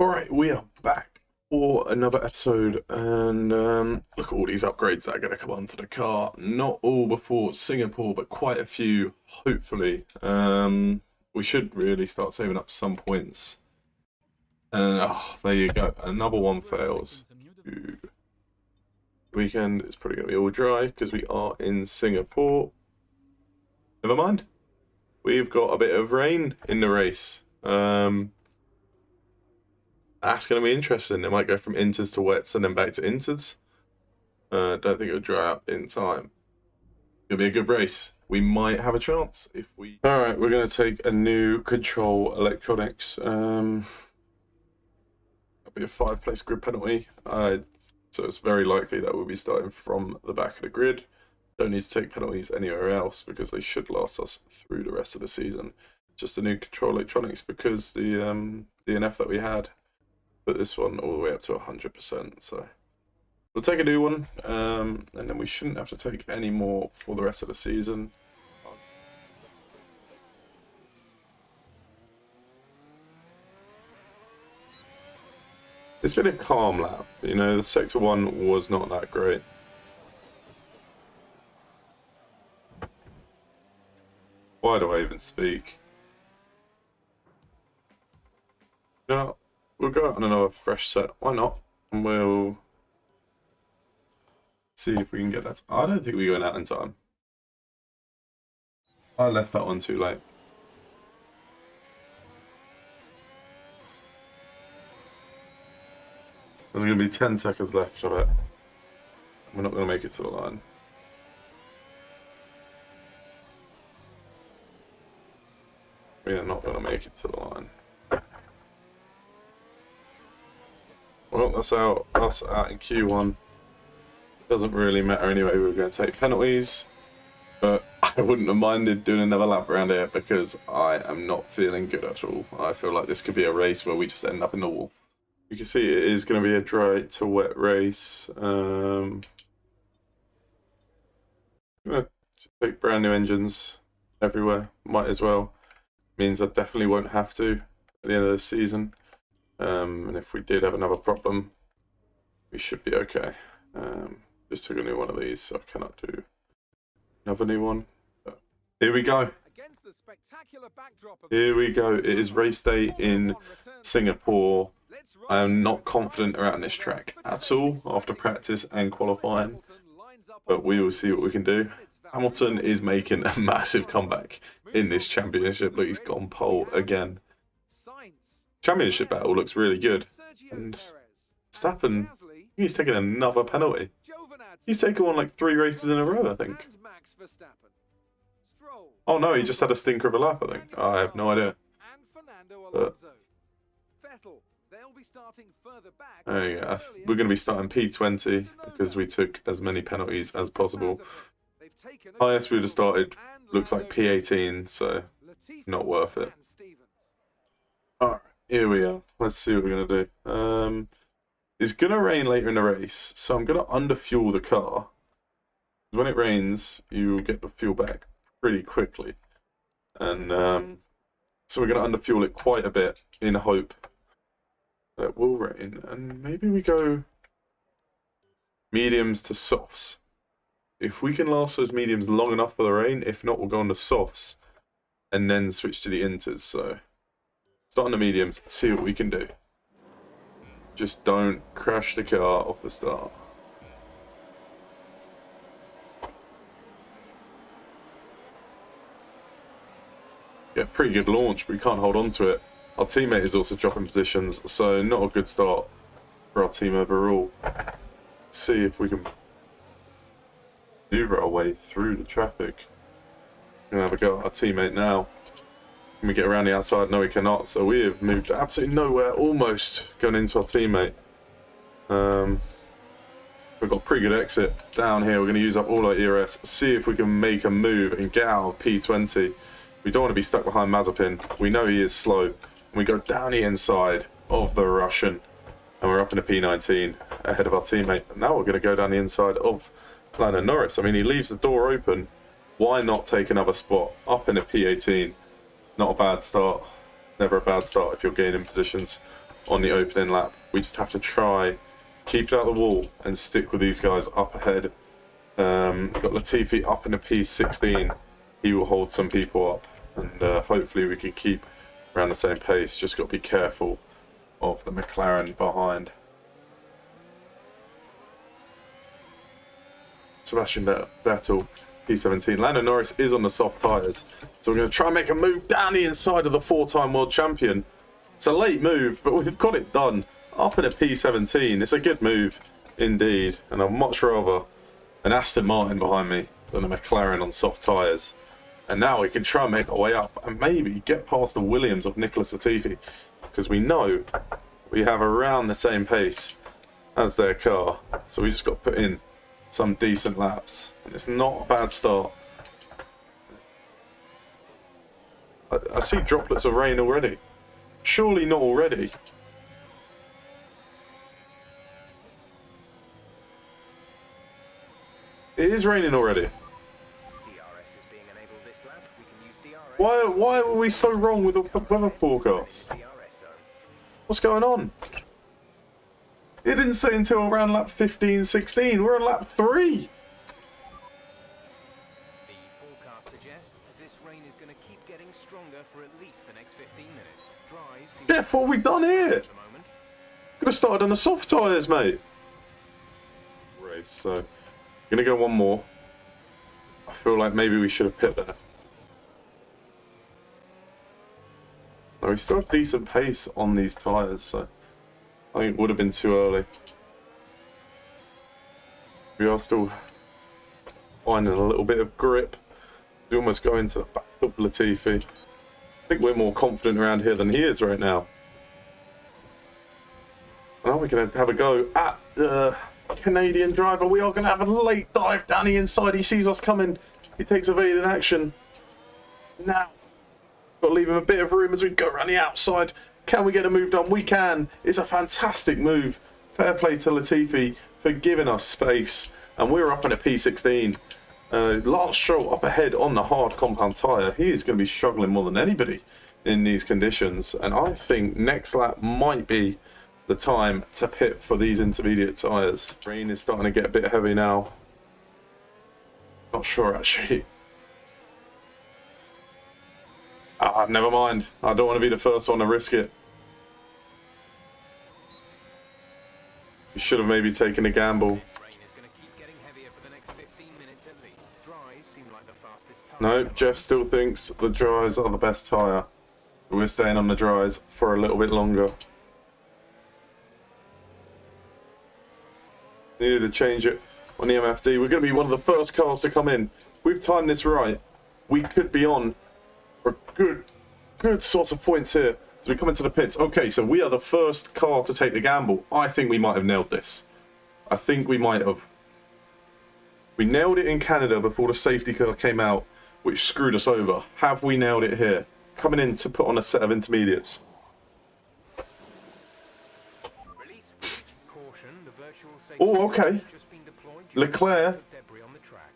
Alright, we are back for another episode, and look at all these upgrades that are going to come onto the car. Not all before Singapore, but quite a few, hopefully. We should really start saving up some points. And there you go, another one fails. Weekend is probably going to be all dry because we are in Singapore. Never mind. We've got a bit of rain in the race. That's going to be interesting. It might go from inters to wets and then back to inters. Don't think it'll dry up in time. It'll be a good race. We might have a chance if we... Alright, we're going to take a new control electronics. That'll be a 5-place grid penalty. So it's very likely that we'll be starting from the back of the grid. Don't need to take penalties anywhere else because they should last us through the rest of the season. Just a new control electronics because the DNF that we had put this one all the way up to 100%, so we'll take a new one, and then we shouldn't have to take any more for the rest of the season. It's been a calm lap, you know, the Sector 1 was not that great. Why do I even speak? No. We'll go out on another fresh set. Why not? And we'll see if we can get that. I don't think we're going out in time. I left that one too late. There's going to be 10 seconds left of it. We're not going to make it to the line. We are not going to make it to the line. Well, that's out in Q1. Doesn't really matter anyway, we were going to take penalties. But I wouldn't have minded doing another lap around here because I am not feeling good at all. I feel like this could be a race where we just end up in the wall. You can see it is going to be a dry to wet race. I'm going to take brand new engines everywhere. Might as well. Means I definitely won't have to at the end of the season. And if we did have another problem, we should be okay. Just took a new one of these, so I cannot do another new one. But here we go. Here we go. It is race day in Singapore. I am not confident around this track at all after practice and qualifying, but we will see what we can do. Hamilton is making a massive comeback in this championship. Look, he's gone pole again. Championship battle looks really good, and Verstappen, he's taking another penalty. He's taken one like 3 races in a row, I think. Oh no, he just had a stinker of a lap, I think. I have no idea. But there you go. We're going to be starting P20 because we took as many penalties as possible. Highest we would have started looks like P18, so not worth it. Alright. Here we are. Let's see what we're going to do. It's going to rain later in the race, so I'm going to underfuel the car. When it rains, you get the fuel back pretty quickly. And so we're going to underfuel it quite a bit in hope that it will rain. And maybe we go mediums to softs. If we can last those mediums long enough for the rain, if not, we'll go on to softs and then switch to the inters. So start on the mediums, see what we can do. Just don't crash the car off the start. Yeah, pretty good launch, but we can't hold on to it. Our teammate is also dropping positions, so not a good start for our team overall. See if we can maneuver our way through the traffic. We're going to have a go at our teammate now. Can we get around the outside? No, we cannot. So we have moved absolutely nowhere, almost going into our teammate. We've got a pretty good exit down here. We're going to use up all our ERS, see if we can make a move and get out of P20. We don't want to be stuck behind Mazepin. We know he is slow. We go down the inside of the Russian, and we're up in a P19 ahead of our teammate. And now we're going to go down the inside of Lando Norris. I mean, he leaves the door open. Why not take another spot up in a P18? Not a bad start. Never a bad start if you're gaining positions. on the opening lap. We just have to try, keep it out of the wall and stick with these guys up ahead. Got Latifi up in a P16. He will hold some people up, and hopefully we can keep around the same pace. Just got to be careful of the McLaren behind. Sebastian Vettel, P17. Lando Norris is on the soft tyres, so we're going to try and make a move down the inside of the 4-time world champion. It's a late move, but we've got it done. Up in a P17. It's a good move indeed, and I'd much rather an Aston Martin behind me than a McLaren on soft tyres. And now we can try and make our way up and maybe get past the Williams of Nicholas Latifi, because we know we have around the same pace as their car. So we just got to put in some decent laps, and it's not a bad start. I see droplets of rain already. Surely not already. It is raining already. Why were we so wrong with the weather forecast? What's going on? It didn't say until around lap 15, 16. We're on lap 3. The forecast suggests this rain is going to keep getting stronger for at least the next 15 minutes. Dries. Jeff, what have we done here? Could have started on the soft tyres, mate. Race, so gonna go one more. I feel like maybe we should have pit there. No, we still have decent pace on these tyres, so I think it would have been too early. We are still finding a little bit of grip. We almost go into the back of Latifi. I think we're more confident around here than he is right now. Now we're going to have a go at the Canadian driver. We are going to have a late dive down the inside. He sees us coming. He takes evading action. Now, got to leave him a bit of room as we go around the outside. Can we get a move done? We can. It's a fantastic move. Fair play to Latifi for giving us space. And we're up in a P16. Lance Stroll up ahead on the hard compound tyre. He is going to be struggling more than anybody in these conditions. And I think next lap might be the time to pit for these intermediate tyres. Rain is starting to get a bit heavy now. Not sure actually. Never mind. I don't want to be the first one to risk it. We should have maybe taken a gamble. No, Jeff still thinks the dries are the best tyre. We're staying on the dries for a little bit longer. Needed to change it on the MFD. We're going to be one of the first cars to come in. We've timed this right. We could be on for good sorts of points here as we come into the pits. Okay, so we are the first car to take the gamble. I think we might have nailed this. I think we might have. We nailed it in Canada before the safety car came out, which screwed us over. Have we nailed it here? Coming in to put on a set of intermediates. Oh, okay. Leclerc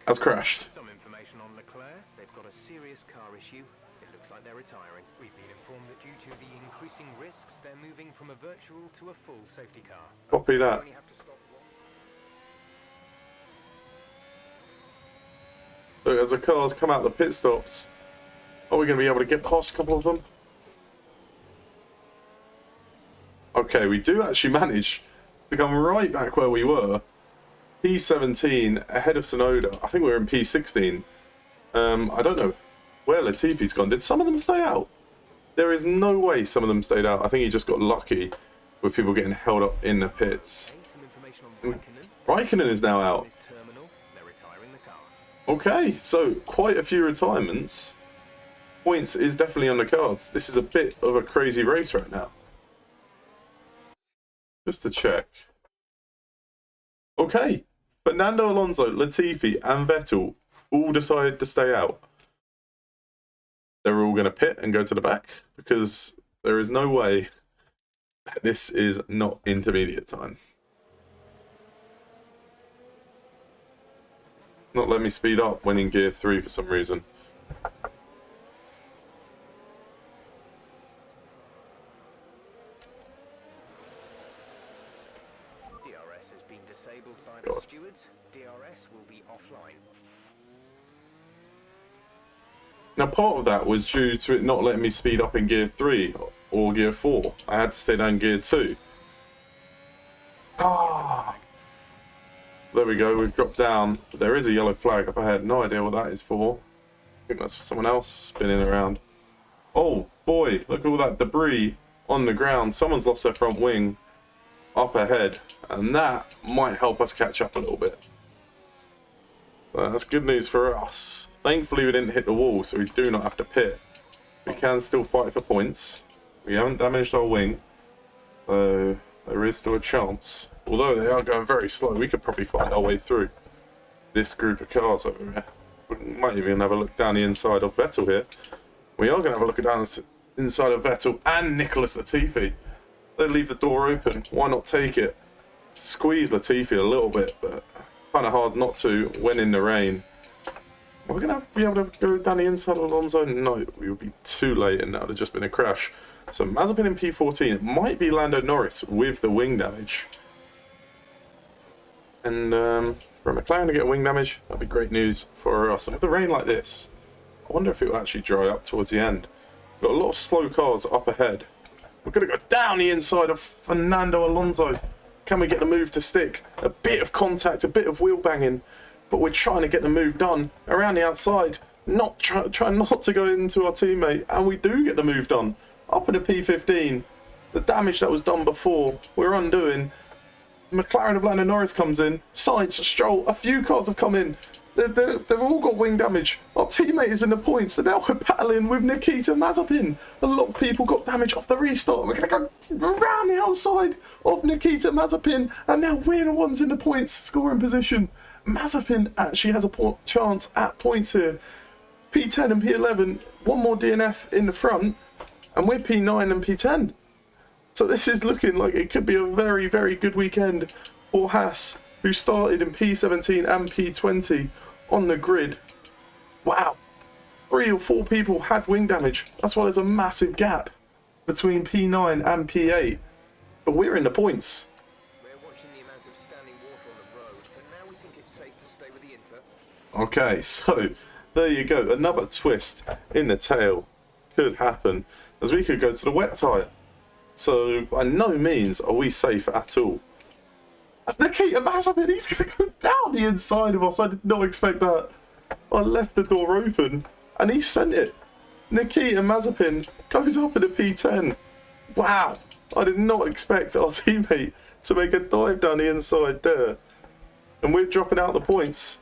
has crashed. Some information on Leclerc. They've got a serious car issue. It looks like they're retiring. We've been informed that due to the increasing risks, they're moving from a virtual to a full safety car. Copy that. Look, as the cars come out the pit stops, are we going to be able to get past a couple of them? Okay, we do actually manage to come right back where we were. P17 ahead of Sonoda. I think we're in P16. I don't know where Latifi's gone. Did some of them stay out? There is no way some of them stayed out. I think he just got lucky with people getting held up in the pits. Raikkonen is now out. Okay, so quite a few retirements. Points is definitely on the cards. This is a bit of a crazy race right now. Just to check. Okay, Fernando Alonso, Latifi and Vettel all decided to stay out. They're all going to pit and go to the back because there is no way that this is not intermediate time. Not let me speed up when in gear 3 for some reason. has been disabled by the God. stewards. DRS will be offline. Now, part of that was due to it not letting me speed up in gear 3 or gear 4. I had to stay down gear 2. Ah! There we go, we've dropped down. There is a yellow flag up ahead. No idea what that is for. I think that's for someone else spinning around. Oh boy, look at all that debris on the ground. Someone's lost their front wing up ahead, and that might help us catch up a little bit. That's good news for us. Thankfully we didn't hit the wall, so we do not have to pit. We can still fight for points. We haven't damaged our wing, so there is still a chance. Although they are going very slow, we could probably find our way through this group of cars over here. We might even have a look down the inside of Vettel here. We are going to have a look down the inside of Vettel and Nicholas Latifi. They leave the door open. Why not take it? Squeeze Latifi a little bit, but kind of hard not to when in the rain. Are we going to be able to go down the inside of Alonso? No, we would be too late and that would have just been a crash. So Mazepin in P14. It might be Lando Norris with the wing damage. And for a McLaren to get wing damage, that'd be great news for us. And with the rain like this, I wonder if it will actually dry up towards the end. We've got a lot of slow cars up ahead. We're going to go down the inside of Fernando Alonso. Can we get the move to stick? A bit of contact, a bit of wheel banging, but we're trying to get the move done around the outside. Trying not to go into our teammate, and we do get the move done. Up in the P15, the damage that was done before, we're undoing. McLaren of Lando Norris comes in, Sainz, Stroll, a few cars have come in. They've all got wing damage. Our teammate is in the points, and now we're battling with Nikita Mazepin. A lot of people got damage off the restart. We're going to go around the outside of Nikita Mazepin, and now we're the ones in the points scoring position. Mazepin actually has a chance at points here. P10 and P11, one more DNF in the front, and we're P9 and P10. So this is looking like it could be a very, very good weekend for Haas, who started in P17 and P20 on the grid. Wow, 3 or 4 people had wing damage. That's why there's a massive gap between P9 and P8. But we're in the points. We're watching the amount of standing water on the road, but now we think it's safe to stay with the Inter. Okay, so there you go. Another twist in the tail could happen, as we could go to the wet tyre. So by no means are we safe at all. That's Nikita Mazepin. He's going to go down the inside of us. I did not expect that. I left the door open and he sent it. Nikita Mazepin goes up in a P10. Wow. I did not expect our teammate to make a dive down the inside there. And we're dropping out the points.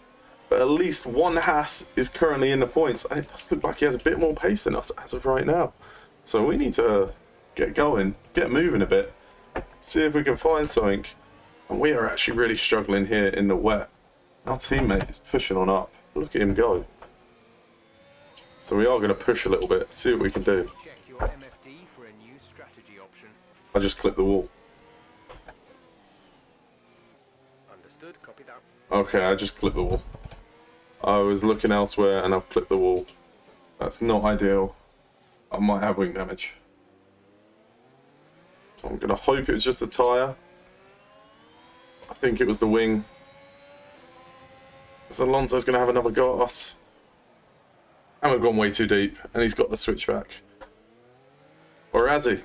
But at least one Haas is currently in the points. And it does look like he has a bit more pace than us as of right now. So we need to get going, get moving a bit, see if we can find something. And we are actually really struggling here in the wet. Our teammate is pushing on up. Look at him go. So we are going to push a little bit, see what we can do. Check your MFD for a new strategy option. I just clipped the wall. Understood, copy that. Okay, I just clipped the wall. I was looking elsewhere and I've clipped the wall. That's not ideal. I might have wing damage. I'm going to hope it was just a tyre. I think it was the wing. So Alonso's going to have another go at us. And we've gone way too deep. And he's got the switchback. Or has he?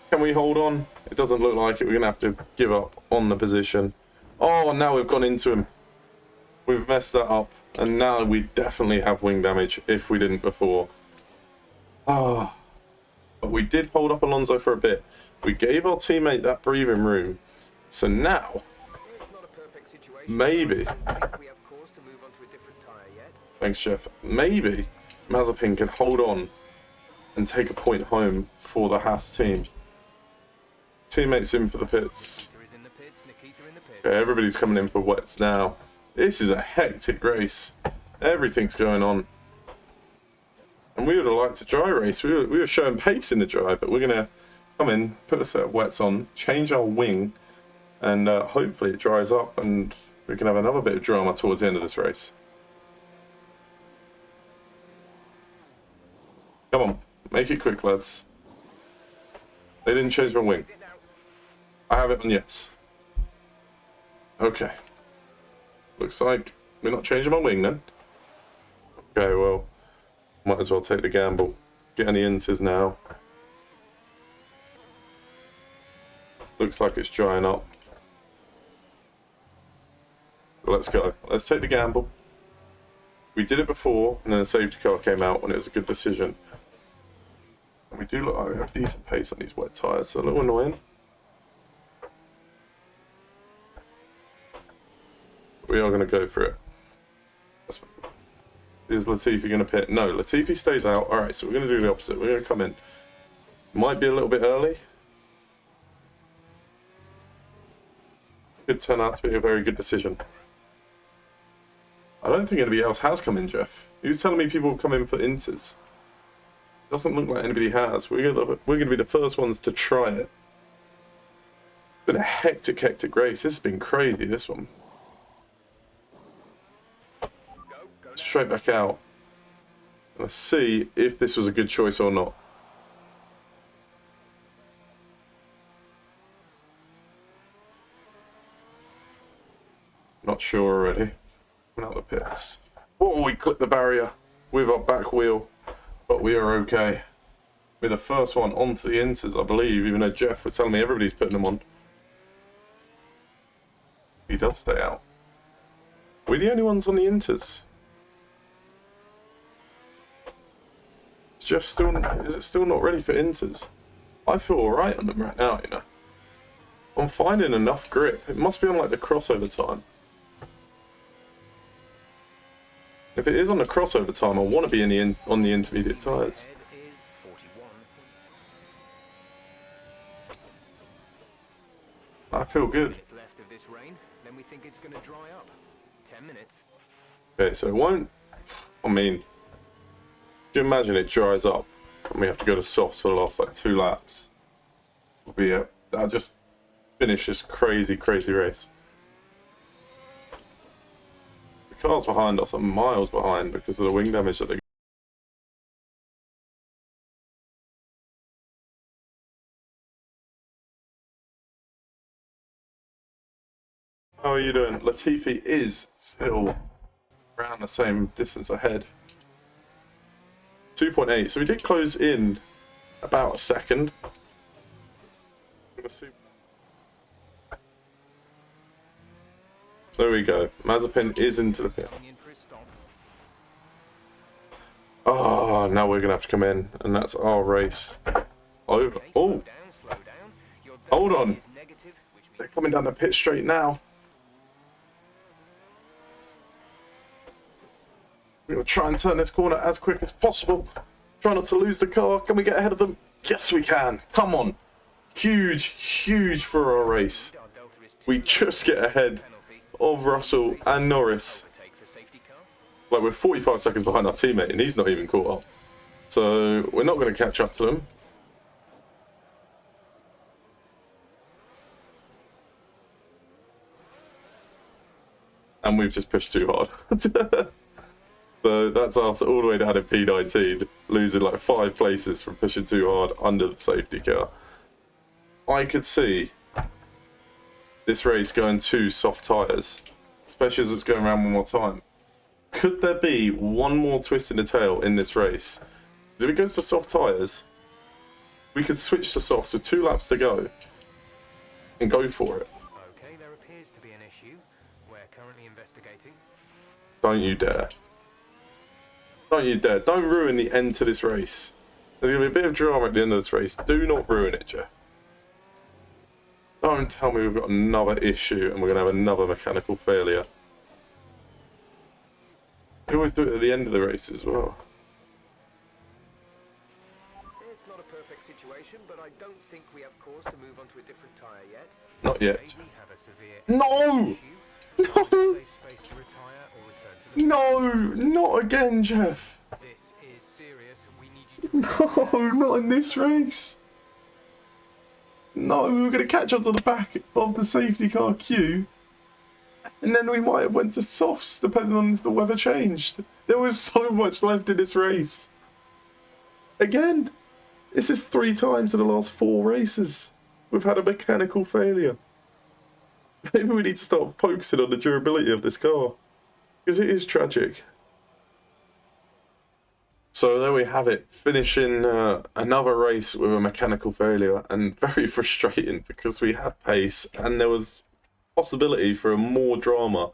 Can we hold on? It doesn't look like it. We're going to have to give up on the position. Oh, now we've gone into him. We've messed that up. And now we definitely have wing damage if we didn't before. Ah. But we did hold up Alonso for a bit. We gave our teammate that breathing room. So now, It's not a perfect situation. maybe, I think we have cause to move on to a different tyre yet. thanks Chef, maybe Mazepin can hold on and take a point home for the Haas team. Teammates in for the pits. Nikita is in the pits, Nikita in the pits. Okay, everybody's coming in for wets now. This is a hectic race. Everything's going on. And we would have liked a dry race. We were showing pace in the dry, but we're going to come in, put a set of wets on, change our wing, and hopefully it dries up and we can have another bit of drama towards the end of this race. Come on, make it quick, lads. They didn't change my wing. I have it on yes. Okay. Looks like we're not changing my wing then. Okay, well, might as well take the gamble. Get any inters now. Looks like it's drying up. Let's go. Let's take the gamble. We did it before, and then a safety car came out when it was a good decision. And we do look like we have decent pace on these wet tyres, so a little annoying. We are going to go for it. Is Latifi going to pit? No, Latifi stays out. Alright, so we're going to do the opposite. We're going to come in. Might be a little bit early. Could turn out to be a very good decision. I don't think anybody else has come in, Jeff. You was telling me people come in for inters. Doesn't look like anybody has. We're gonna be the first ones to try it. It's been a hectic race. This has been crazy, this one. Straight back out. Let's see if this was a good choice or not. Not sure already. Out the pits. Oh, we clipped the barrier with our back wheel, but we are okay. We're the first one onto the inters, I believe, even though Jeff was telling me everybody's putting them on. He does stay out. We're the only ones on the inters. Is Jeff still? Is it still not ready for inters? I feel alright on them right now, you know. I'm finding enough grip. It must be on like the crossover time. If it is on the crossover time, I want to be on the intermediate tyres. I feel good. Left of this rain, then we think it's going to dry up. 10 minutes. Okay, so it won't. I mean, do you imagine it dries up and we have to go to softs for the last like 2 laps? It'll be that'll just finish this crazy race. Cars behind us are miles behind because of the wing damage that they. How are you doing? Latifi is still around the same distance ahead. 2.8, so we did close in about a second. Let's see. There we go. Mazepin is into the pit. Oh, now we're going to have to come in, and that's our race. Over. Oh, hold on. They're coming down the pit straight now. We're going to try and turn this corner as quick as possible. Try not to lose the car. Can we get ahead of them? Yes, we can. Come on. Huge for our race. We just get ahead of Russell and Norris. Like, we're 45 seconds behind our teammate and he's not even caught up. So we're not going to catch up to them. And we've just pushed too hard. So that's us all the way down in P19, losing like 5 places from pushing too hard under the safety car. I could see this race going to soft tyres, especially as it's going around one more time. Could there be one more twist in the tail in this race? If it goes to soft tyres, we could switch to softs with 2 laps to go and go for it. Okay, there appears to be an issue. We're currently investigating. Don't you dare. Don't you dare. Don't ruin the end to this race. There's going to be a bit of drama at the end of this race. Do not ruin it, Jeff. Don't tell me we've got another issue and we're going to have another mechanical failure. They always do it at the end of the race as well. It's not a perfect situation, but I don't think we have cause to move on to a different tyre yet. Not yet. Maybe have a severe No! No! safe space to retire or return to the No! Not again, Jeff! This is serious. We need you to No, not in this race! No, we were going to catch up to the back of the safety car queue. And then we might have went to softs, depending on if the weather changed. There was so much left in this race. Again, this is 3 times in the last 4 races. we've had a mechanical failure. Maybe we need to start focusing on the durability of this car, because it is tragic. So there we have it, finishing another race with a mechanical failure, and very frustrating because we had pace and there was possibility for more drama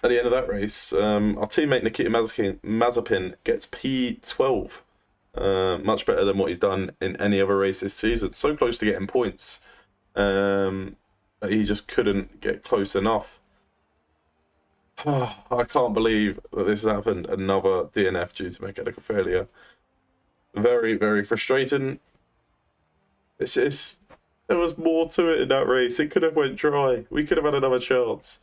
at the end of that race. Our teammate Nikita Mazepin gets P12, much better than what he's done in any other race this season. So close to getting points, but he just couldn't get close enough. I can't believe that this has happened. Another DNF due to mechanical failure. Very, very frustrating. It's just, there was more to it in that race. It could have went dry. We could have had another chance.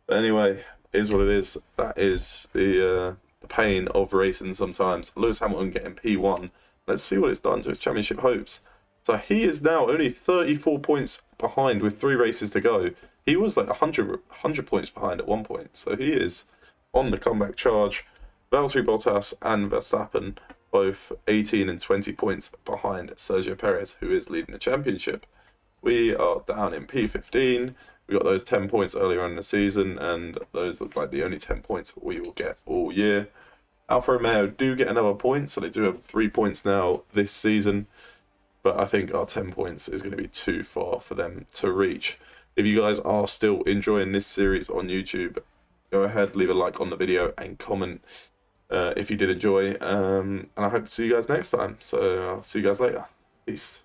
But anyway, it is what it is. That is the pain of racing sometimes. Lewis Hamilton getting P1. Let's see what it's done to his championship hopes. So he is now only 34 points behind with 3 races to go. He was like 100 points behind at one point. So he is on the comeback charge. Valtteri Bottas and Verstappen both 18 and 20 points behind Sergio Perez, who is leading the championship. We are down in P15. We got those 10 points earlier in the season, and those look like the only 10 points we will get all year. Alfa Romeo do get another point, so they do have 3 points now this season. But I think our 10 points is going to be too far for them to reach. If you guys are still enjoying this series on YouTube, go ahead, leave a like on the video and comment if you did enjoy. And I hope to see you guys next time. So I'll see you guys later. Peace.